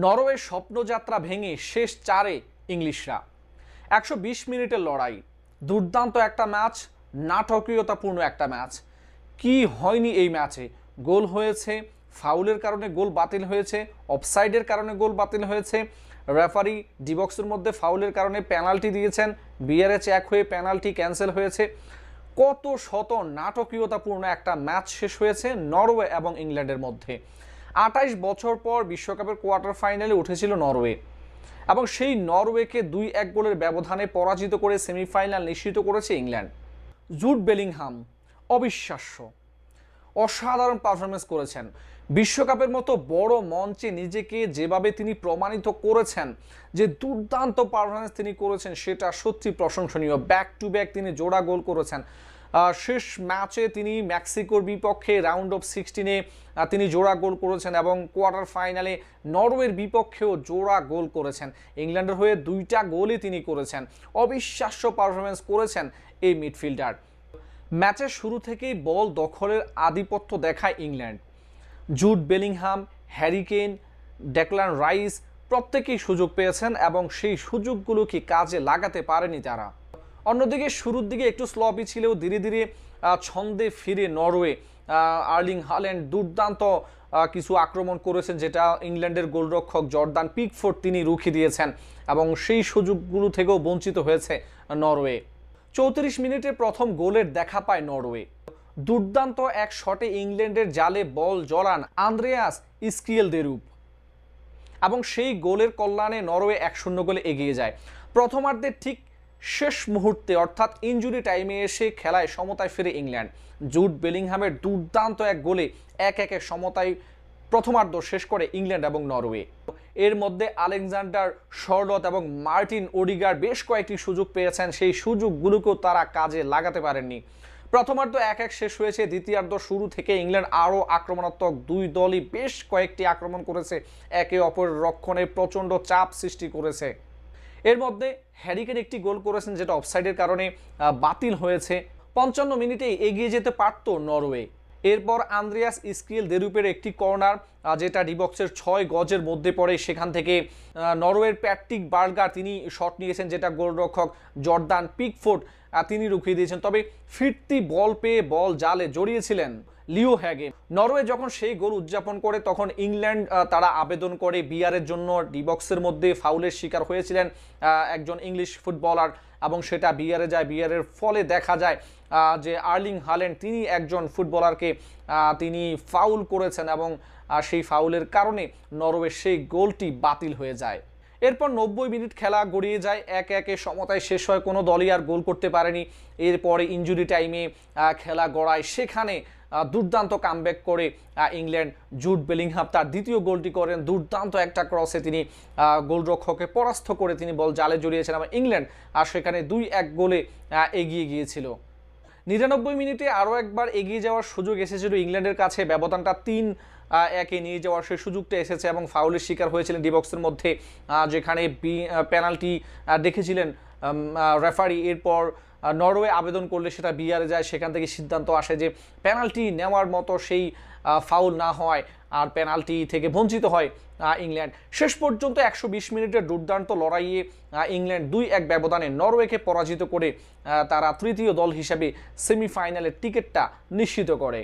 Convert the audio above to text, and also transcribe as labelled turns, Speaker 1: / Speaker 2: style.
Speaker 1: নরওয়ের স্বপ্নযাত্রা ভেঙে শেষ 4-এ ইংলিশরা। 120 মিনিটের লড়াই, দুর্দান্ত একটা ম্যাচ, নাটকীয়তাপূর্ণ একটা ম্যাচ। কি হয়নি এই ম্যাচে? গোল হয়েছে, ফাউলের কারণে গোল বাতিল হয়েছে, অফসাইডের কারণে গোল বাতিল হয়েছে, রেফারি ডিবক্সের মধ্যে ফাউলের কারণে পেনাল্টি দিয়েছেন, বিআরএ চেক হয়ে পেনাল্টি ক্যান্সেল হয়েছে। কত শত নাটকীয়তাপূর্ণ একটা ম্যাচ শেষ হয়েছে নরওয়ে এবং ইংল্যান্ডের মধ্যে। 28 বছর পর বিশ্বকাপের কোয়ার্টার ফাইনালে উঠেছিল নরওয়ে এবং সেই নরওয়েকে 2-1 গোলের ব্যবধানে পরাজিত করে সেমিফাইনাল নিশ্চিত করেছে ইংল্যান্ড। জুড বেলিংহাম অবিশ্বাস্য, অসাধারণ পারফরমেন্স করেছেন। বিশ্বকাপের মতো বড় মঞ্চে নিজেকে যেভাবে তিনি প্রমাণিত করেছেন, যে দুর্দান্ত পারফরমেন্স তিনি করেছেন, সেটা সত্যি প্রশংসনীয়। ব্যাক টু ব্যাক তিনি জোড়া গোল করেছেন। শেষ ম্যাচে তিনি মেক্সিকোর বিপক্ষে রাউন্ড অফ 16-এ তিনি জোড়া গোল করেছেন এবং কোয়ার্টার ফাইনালে নরওয়ের বিপক্ষেও জোড়া গোল করেছেন। ইংল্যান্ডের হয়ে 2টা গোলই তিনি করেছেন। অবিশ্বাস্য পারফরমেন্স করেছেন এই মিডফিল্ডার। ম্যাচের শুরু থেকেই বল দখলের আধিপত্য দেখায় England. Jude Bellingham, Harry Kane, Declan rice প্রত্যেকেই সুযোগ পেয়েছেন এবং সেই সুযোগগুলোকে কাজে লাগাতে পারেনি তারা। অন্যদিকে শুরুর দিকে একটু স্লপি ছিলেও ধীরে ধীরে ছন্দে ফিরে নরওয়ে। আর্লিং হাল্যান্ড দুর্দান্ত কিছু আক্রমণ করেছেন, যেটা ইংল্যান্ডের গোলরক্ষক জর্দান পিকফোর্ড তিনি রুখে দিয়েছেন এবং সেই সুযোগগুলো থেকেও বঞ্চিত হয়েছে নরওয়ে। 34 মিনিটে প্রথম গোলের দেখা পায় নরওয়ে। দুর্দান্ত এক শটে ইংল্যান্ডের জালে বল জড়ান আন্দ্রেয়াস স্কিয়েলদেরুপ এবং সেই গোলের কল্যাণে নরওয়ে 1-0 গোলে এগিয়ে যায়। প্রথমার্ধের ঠিক শেষ মুহূর্তে অর্থাৎ ইনজুরি টাইমে এসে খেলায় সমতায় ফিরে ইংল্যান্ড। জুড বেলিংহামের দুর্দান্ত এক গোলে 1-1 সমতায় প্রথমার্ধ শেষ করে ইংল্যান্ড এবং নরওয়ে। এর মধ্যে আলেকজান্ডার শর্লট এবং মার্টিন ওডিগার বেশ কয়েকটি সুযোগ পেয়েছেন, সেই সুযোগগুলোকেও তারা কাজে লাগাতে পারেননি। প্রথমার্ধ 1-1 শেষ হয়েছে। দ্বিতীয়ার্ধ শুরু থেকে ইংল্যান্ড আরও আক্রমণাত্মক, দুই দলই বেশ কয়েকটি আক্রমণ করেছে, একে অপরের রক্ষণে প্রচণ্ড চাপ সৃষ্টি করেছে। এর মধ্যে হ্যারি কেইন একটি গোল করেছেন, যেটা অফসাইডের কারণে বাতিল হয়েছে। 55 মিনিটেই এগিয়ে যেতে পারত নরওয়ে। এরপর আন্দ্রেয়াস স্কিয়েলদেরুপের একটি কর্নার, যেটা ডিবক্সের 6 গজের মধ্যে পড়ে, সেখান থেকে নরওয়ের প্যাট্রিক বার্গার তিনি শট নিয়েছেন, যেটা গোলরক্ষক জর্দান পিকফোর্ড তিনি রুখিয়ে দিয়েছেন। তবে ফিরতি বল পেয়ে বল জালে জড়িয়েছিলেন লিও হ্যাগে। নরওয়ে যখন সেই গোল উদযাপন করে, তখন ইংল্যান্ড তারা আবেদন করে বিআরের জন্য। ডিবক্সের মধ্যে ফাউলের শিকার হয়েছিলেন একজন ইংলিশ ফুটবলার এবং সেটা বিআরে যায়। বিআরের ফলে দেখা যায় যে আর্লিং হাল্যান্ড তিনি একজন ফুটবলারকে তিনি ফাউল করেছেন এবং সেই ফাউলের কারণে নরওয়ের সেই গোলটি বাতিল হয়ে যায়। এরপর 90 মিনিট খেলা গড়িয়ে যায়, 1-1 সমতায় শেষ হয়। কোনো দলই আর গোল করতে পারেনি। এরপরে ইনজুরি টাইমে খেলা গড়ায়, সেখানে দুর্দান্ত কামব্যাক করে ইংল্যান্ড। জুড বেলিংহাম তার দ্বিতীয় গোলটি করেন। দুর্দান্ত একটা ক্রসে তিনি গোলরক্ষককে পরাস্ত করে তিনি বল জালে জড়িয়েছেন এবং ইংল্যান্ড সেখানে 2-1 গোলে এগিয়ে গিয়েছিল। 99 মিনিটে আরও একবার এগিয়ে যাওয়ার সুযোগ এসেছিল ইংল্যান্ডের কাছে। ব্যবধানটা 3-1 নিয়ে যাওয়ার সেই সুযোগটা এসেছে এবং ফাউলের শিকার হয়েছিলেন ডিবক্সের মধ্যে, যেখানে পেনাল্টি দেখেছিলেন রেফারি। এরপর নরওয়ে আবেদন করলে সেটা বিআরে যায়, সেখান থেকে সিদ্ধান্ত আসে যে পেনাল্টি নেওয়ার মতো সেই ফাউল না হওয়ায় আর পেনাল্টি থেকে বঞ্চিত হয় ইংল্যান্ড। শেষ পর্যন্ত 120 মিনিটের দুর্দান্ত লড়াইয়ে ইংল্যান্ড 2-1 ব্যবধানে নরওয়েকে পরাজিত করে তারা তৃতীয় দল হিসেবে সেমিফাইনালের টিকিটটা নিশ্চিত করে।